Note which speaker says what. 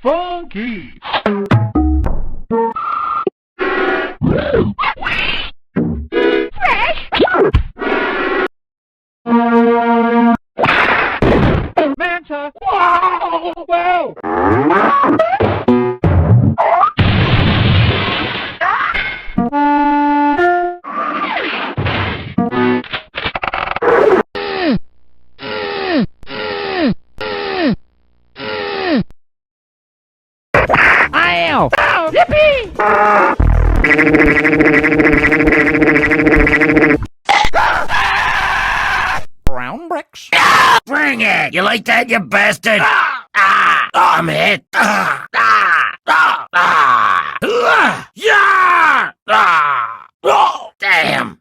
Speaker 1: Funky. Manta. Wow. Wow. Ow! Ow! Yippee! Brown bricks.
Speaker 2: Bring it! You like that, you bastard? I'm hit. Yeah! Oh, damn.